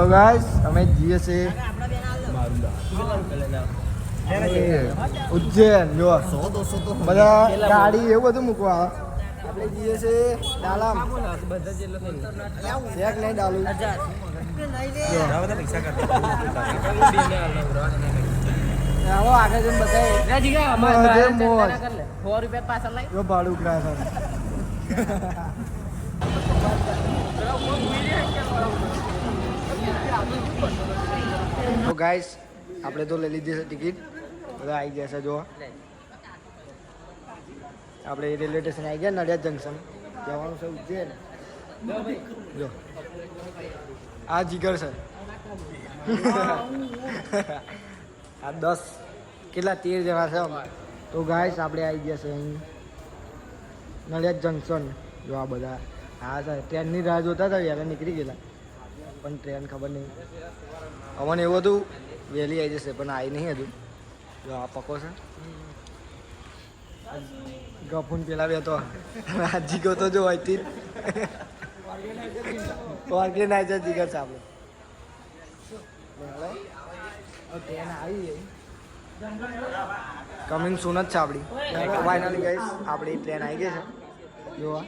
તો ગાઈસ અમે જઈએ છીએ ઉજ્જૈન. જો બધા ગાડી એવું બધું મૂકવા આપણે જઈએ છીએ ડાલામ. શેક નહીં ડાલું આવો આગળ જઈને બધા ભાડું ઉકળાય તો ગાઈસ આપણે તો લઈ લીધી છે ટિકિટ. બધા આવી ગયા છે. જો આપણે રેલવે સ્ટેશન આવી ગયા નડિયાદ જંકશન જવાનું છે ઉજ્જૈન. જો આ જીગર છે. આ 10 કેટલા 13 જણા છે. તો ગાઈસ આપણે આવી ગયા છે અહીં નડિયાદ જંકશન. જો આ બધા હા સર ટ્રેનની રાહ જોતા હતા. યાર નીકળી ગયેલા પણ ટ્રેન ખબર નહીં. અમને એવું હતું વહેલી આવી જશે પણ આવી નહીં હજુ. જો આ પકો છે ગફૂન પેલા બે તો રાજી ગયો તો જો અહીંથી ઓર્ગેનાઇઝર જીગર છે આપણે. ટ્રેન આવી ગઈ કમિંગ સૂન જ છે આપણી. ફાઇનલી ગાઈસ આપણી ટ્રેન આવી ગઈ છે. જોવા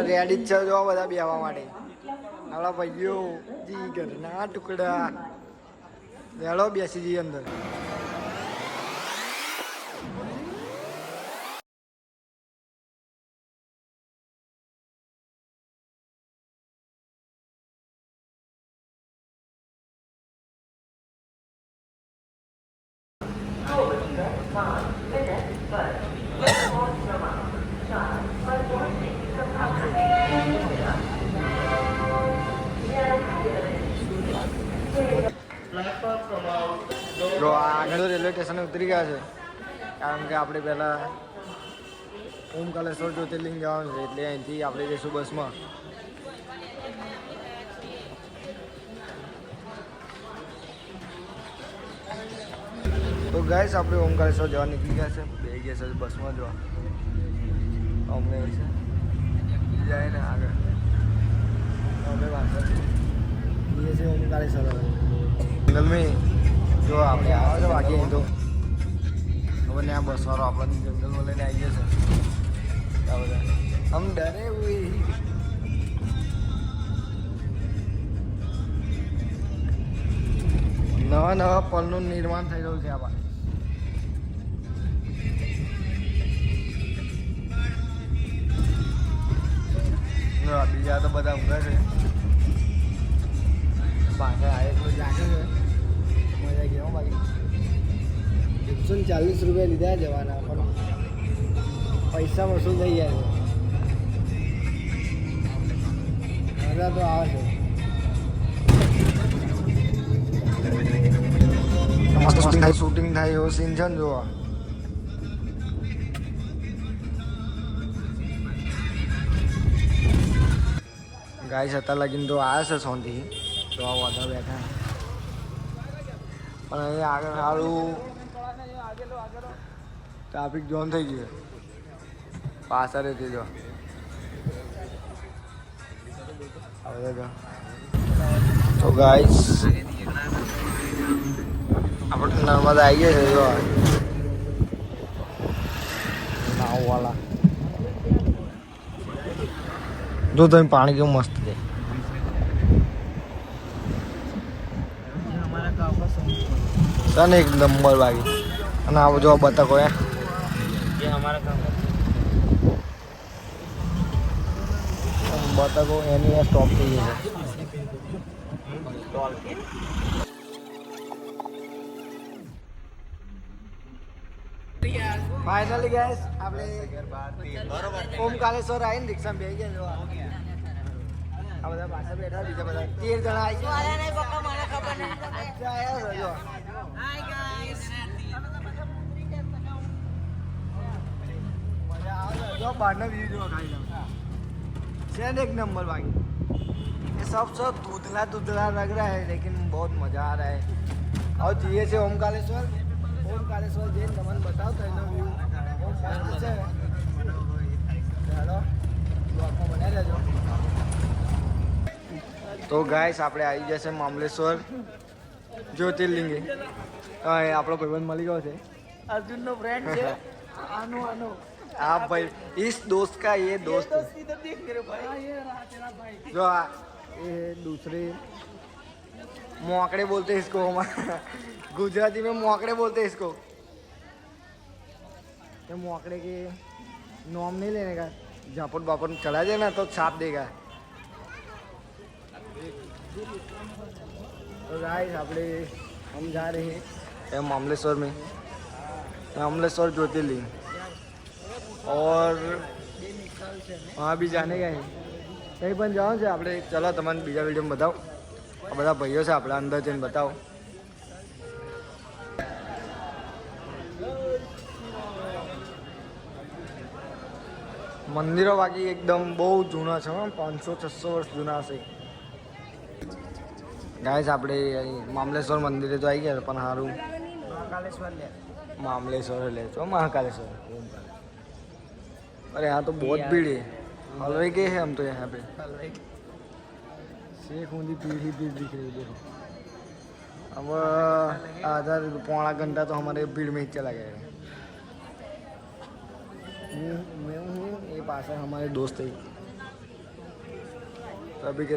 રેડી જ છે જોવા બધા બેસવા માટે. આપણા ભાઈઓ જીગરના ટુકડા વેળો બેસી જઈએ અંદર. આગળ રેલવે સ્ટેશન ઉતરી ગયા છે કારણ કે આપણે પહેલાં ઓમકાલેશ્વર જ્યોતિર્લિંગ જવાનું છે એટલે અહીંથી આપણે જઈશું બસમાં. તો ગાઈસ આપણે ઓમકાલેશ્વર જવા નીકળી ગયા છે. બે ગયા છે બસમાં. જવા અમને છે જાય ને આગળ અમે વાંચવા જઈએ છીએ ઓમકાલેશ્વર. જંગલમાં જો આપણે આવે છે વાગીએ તો ખબર ને આ બસવાળો આપણને જંગલમાં લઈને આવી જશે. બધા આમ ડરે નવા નવા પલનું નિર્માણ થઈ રહ્યું છે. આમાં બીજા તો બધા ઊંઘે છે. પાછળ આવે એટલું જાગે છે. મજા ગયા બાકી 140 રૂપિયા લીધા જવાના પણ પૈસા વસૂલ થઈ જાય છે. મજા તો આવે છે. શૂટિંગ થાય એવો સીન છે ને જોવા. ગાઈસ હતા લગીને તો આવ્યા છે સોનથી તો આ બધા બેઠા પણ અહીંયા આગળ સારું ટ્રાફિક જોમ થઈ ગયું પાછળ હતી. જો તો ગાઈસ આપણે નર્મદા આવી ગયા છે. જો નાવવાળા જો તમે પાણી કેવું મસ્ત છે. તને એક નંબર વાગી અને આવો જો બતકો બતકો એની સ્ટોપ થઈ ગઈ છે. ફાઇનલી ગાઈસ આપણે ઓમકાલેશ્વર આવીને રિક્ષામાં બેસી ગયા. આ બધા પાછળ બેઠા બીજા બધા 13 જણા આવી ગયા. जो बाहर वीडियो खाई एक नंबर बाकी ये सब धुंधला धुंधला लग रहा है लेकिन बहुत मजा आ रहा है. और जीए से ओमकालेश्वर जैन तमन बताओ तो एनो व्यू बहुत मस्त है. चलो ब्लॉग में बना लेजो. તો ગાઈસ આપણે આવી જશે મામલેશ્વર જ્યોતિર્લિંગે. આપણો ભાઈબંધ મળી ગયો છે, अर्जुन फ्रेंड છે આનો આનો हाँ भाई इस दोस्त का ये दोस्त है। इधर देख मेरे भाई ये रहा तेरा भाई जो ये दूसरे मोकड़े बोलते हैं इसको, गुजराती में मोकड़े बोलते हैं इसको। ये मोकड़े के नाम नहीं लेने का, झापट बापट चला जाए ना तो छाप देगा। तो गाइस આપણે हम जा रहे हैं मामलेश्वर में, मामलेश्वर ज्योतिर्लिंग, और वहाँ भी जाने का है। કઈ પણ જવાનું છે આપણે. ચલો તમને બીજા વિડીયોમાં બતાવો. આ બધા ભાઈઓ છે આપણે, અંદર જઈને બતાવો. મંદિરો બાકી એકદમ બહુ જૂના છે, 500-600 વર્ષ જૂના હશે. ગાઈસ આપણે મામલેશ્વર મંદિરે તો આવી ગયા, પણ સારું महाकालेश्वर ले मामलेश्वर ले तो महाकालेश्वर। अरे यहाँ तो बहुत भीड़ है, हलवाई के हैं हम तो यहाँ पे। शेख ऊंधी पीढ़ी भीड़ दिख रही है, देखो। अब आधा पौना घंटा तो हमारे भीड़ में ही चला गया है। मैं हूँ, ये पास है हमारे दोस्त है,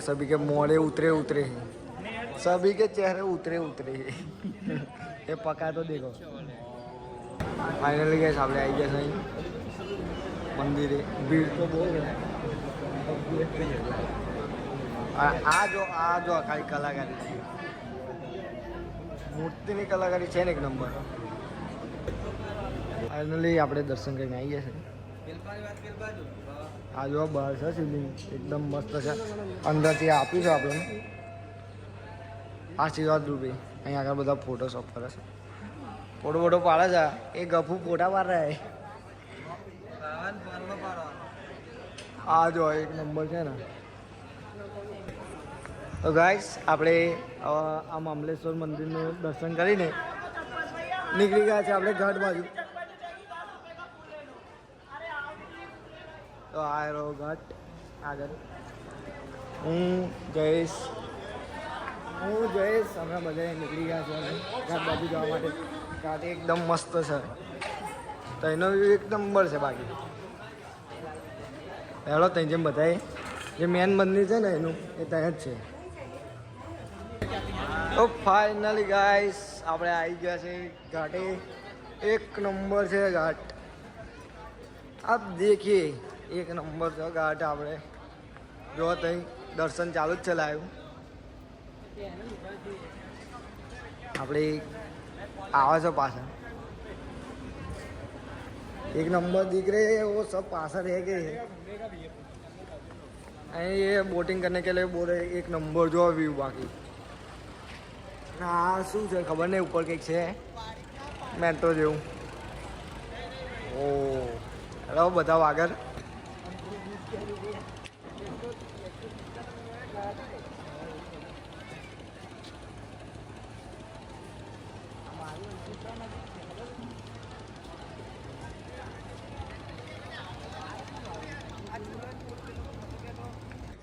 सभी के मोड़े उतरे हैं, सभी के चेहरे उतरे हैं। ये पका तो देखो। फाइनली गए આપણે આવી ગયા અહીં મંદિરે. ભીડ તો બહુ છે. આ જો ખાલી કલાકારી છે, મૂર્તિની કલાકારી છે ને એક નંબર. ફાઇનલી આપણે દર્શન કરીને આવી ગયા છે. આ જો બહાર છે શિવલિંગ, એકદમ મસ્ત છે. અંદરથી આપ્યું છે આપણને આશીર્વાદ રૂપે. અહીં આગળ બધા ફોટોશોપ કરે છે, ફોટો પાડે છે. એ ગફુ ફોટા પાડ રહ્યા છે. આ જો એક નંબર છે ને. તો ગાઈસ આપણે આ મામલેશ્વર મંદિરનું દર્શન કરીને નીકળી ગયા છે આપણે ઘાટ બાજુ. તો આ રહ્યો ઘાટ આગળ. હું જયેશ અમે બધા નીકળી ગયા છે ઘાટ બાજુ જવા માટે. ઘાટ એકદમ મસ્ત છે, તો એનો વ્યૂ એક નંબર છે. બાકી હેલો ત્યાં જેમ બધાએ જે મેન મંદિર છે ને એનું એ ત્યાં જ છે. તો ફાઇનલી ગાઈસ આપણે આવી ગયા છે ઘાટે. એક નંબર છે ઘાટ, આપ દેખીએ એક નંબર છે ઘાટ. આપણે જો ત્યાં દર્શન ચાલુ જ છે લાઈવ. આપણે आवाज है पास है, एक नंबर दिख रहे हैं, वो सब पास रह गए हैं. ये बोटिंग करने के लिए बोल रहे एक नंबर जो व्यू. बाकी हाँ શું છે ખબર નહીં, ઉપર કંઈક છે મેં તો જેવું. ઓ હેલો બધા આગળ.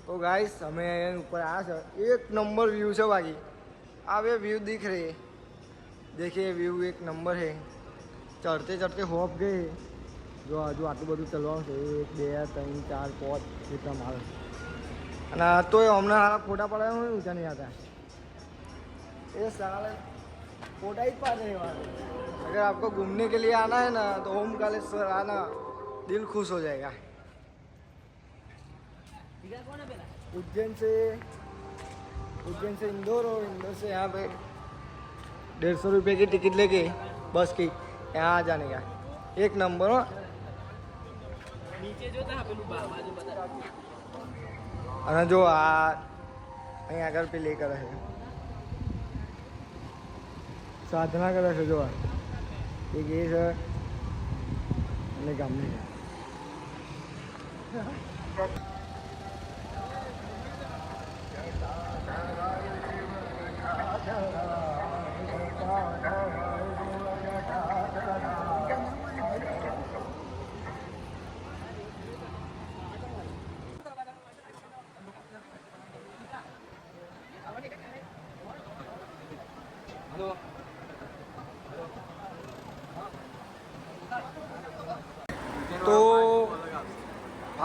तो गाइस हमें ऊपर आया है, एक नंबर व्यू है. बाकी आप ये व्यू दिख रहे हैं, देखिए व्यू एक नंबर है. चढ़ते चढ़ते होप गए जो हजू आटલું બધું ચલવાનું છે. 1 2 3 4 5 એટલા મારે. અને તો હમણાં હારા ફોટા પડાવ્યા હોય ઊંચા नहीं आता. ये साले फोटा ही पाने वाले. अगर आपको घूमने के लिए आना है ना तो ओमकालेश्वर आना, दिल खुश हो जाएगा. उज्जैन से इंदौर, और इंदौर से यहाँ पे 150 रुपये की टिकट लेके बस की यहाँ आ जाने का. एक नंबर हो. નીચે જોતા પેલું બાજુ બતા. અને જો આ અહીં આગળ પ્લે કરે છે, સાધના કરે છે. જો એક એ છે અને ગામની છે.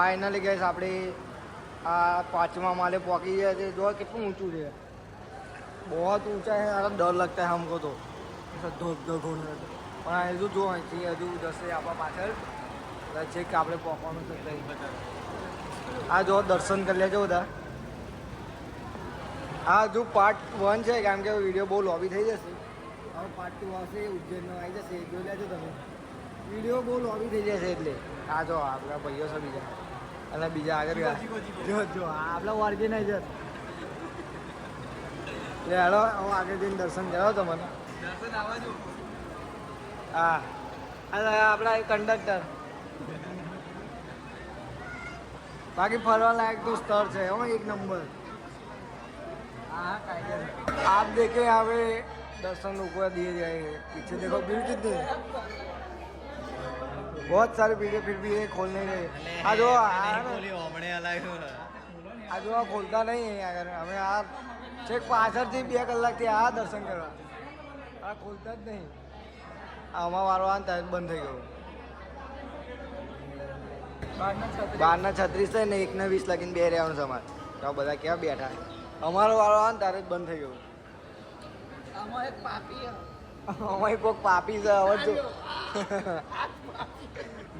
ફાઇનલી ગઈશ આપણે આ 5મા માલે પહોંચી ગયા છે. જો કેટલું ઊંચું છે, બહુ ઊંચા है. यार डर लगता है हमको तो ધોધ ધોધ હોने પણ હજુ જો અહીંથી હજુ જશે આપણા પાછળ છે કે આપણે પહોંચવાનું છે કંઈ. આ જો દર્શન કરી લેજો બધા. આ હજુ પાર્ટ 1 છે કારણ કે વિડીયો બહુ લોબી થઈ જશે. હવે પાર્ટ 2 આવશે, ઉજ્જૈનનો આવી જશે, જોઈ લેજો તમે. વિડીયો બહુ લોબી થઈ જશે એટલે. આ જો આપણા ભાઈઓ છે બીજા, અને બીજા આગળ ગયા જો આપણા ઓર્ગેનાઇઝર. એટલે હેલો હું આગળ જઈને દર્શન કરાવો તમને. હા આપણા કંડક્ટર. બાકી ફરવા લાયક તો સ્થળ છે હો, એક નંબર. आप देखे यहाँ पे दर्शन लोग दिए जाएंगे. पीछे देखो भीड़ कितनी है, बहुत सारे भीड़ फिर भी ये खोल नहीं रहे. आज वो खोलता नहीं है. अगर हमें આ છેક પાછળથી 2 કલાકથી આ દર્શન કરવા, આ ખોલતા જ નહીં. આમાં વારો આવે ત્યારે બંધ થઈ ગયો. 12:36 છે ને 1:20 લગીને બે રહેવાનું છે અમારે. તો બધા ક્યાં બેઠા, અમારો વારો આવે ને ત્યારે જ બંધ થઈ ગયો. આમાં એક પાપી છે. હવે જો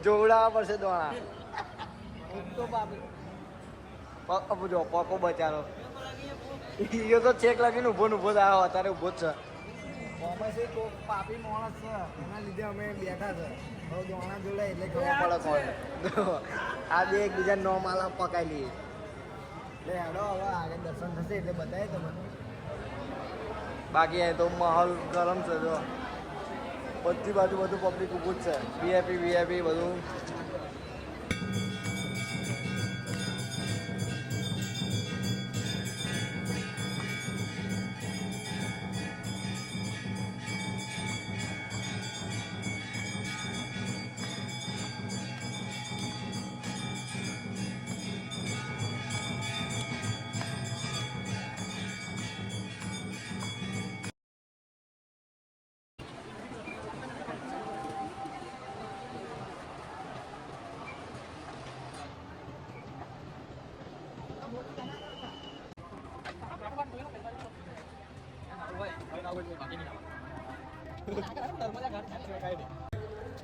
જોવડાવવા પડશે દોણા. જો પકો બચારો એ તો ચેક લાગીને ઊભો ઊભો જ આવ્યો, અત્યારે ઊભો જ છે. પાપી માણસ છે, એના લીધે અમે બેઠા છે. હવે દોણા જોડાય એટલે ખબર પડે કોણ. આ બે એકબીજા નો માલા પકાઈ લઈએ. એટલે હેડો હવે આગળ દર્શન થશે એટલે બતાવે તમને. બાકી અહીં તો માહોલ ગરમ છે. જો બધી બાજુ બધું પબ્લિક ઊભું જ છે. વીઆઈપી બધું.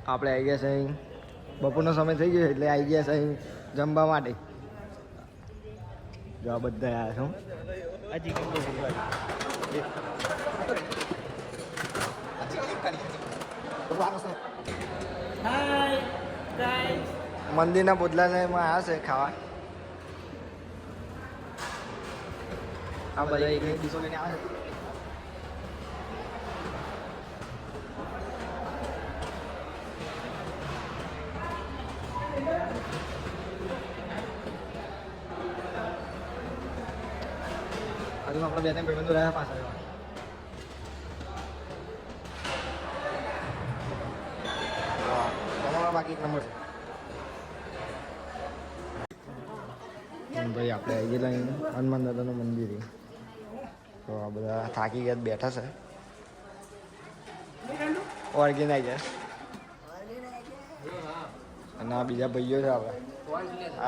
આપણે આવી ગયા છે અહીં. બપોરનો સમય થઈ ગયો એટલે આવી ગયા છે અહીં જમવા માટે. જો આ બધા આવ્યા છો. મંદિરના ભોજનાલયમાં આવ્યા છે ખાવા. આ બધા એક ડીશો લઈને આવે છે. હજુ આપણે 2-3 પેમેન્ટ રહ્યા પાછા. બાકી એક નંબર છે. ભાઈ આપણે આવી ગયેલા અહીં હનુમાન દાદાનું મંદિર. તો આ બધા થાકી ગયા બેઠા છે ઓર્ગેનાઇઝર. અને આ બીજા ભાઈઓ છે આપણે.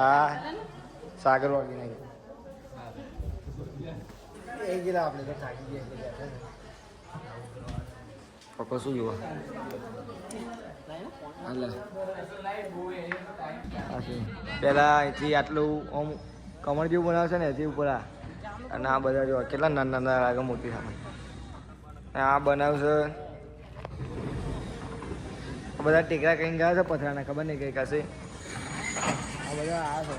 આ સાગર ઓર્ગેનાઇઝર એ ગયેલા. આપણે તો થાકી ગયા એટલે બેઠા છે. પપ્પો શું જોવા પેલા અહીંથી આટલું આમ કમર જેવું બનાવશે ને એથી ઉપર આ. અને આ બધા જો કેટલા નાના નાના લાગે મોટી સામે. આ બનાવશે બધા ટેકરા કઈ ગયા છે પથરાના, ખબર નહીં કઈ કશે. આ બધા આ છે.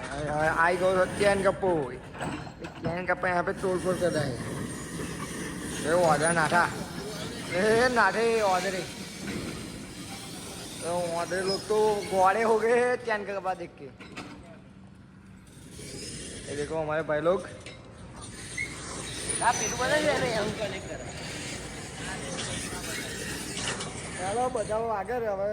आई गो चैन कप्पो चैन कप्पा यहाँ पे तोड़ फोड़ कर रहा है. ऑर्डर नाटा नाटे ऑर्डर ऑर्डर लोग तो गोड़े हो गए चैन का कपड़ा देख के. ये देखो हमारे भाई लोग ચાલો બચાવો આગળ. હવે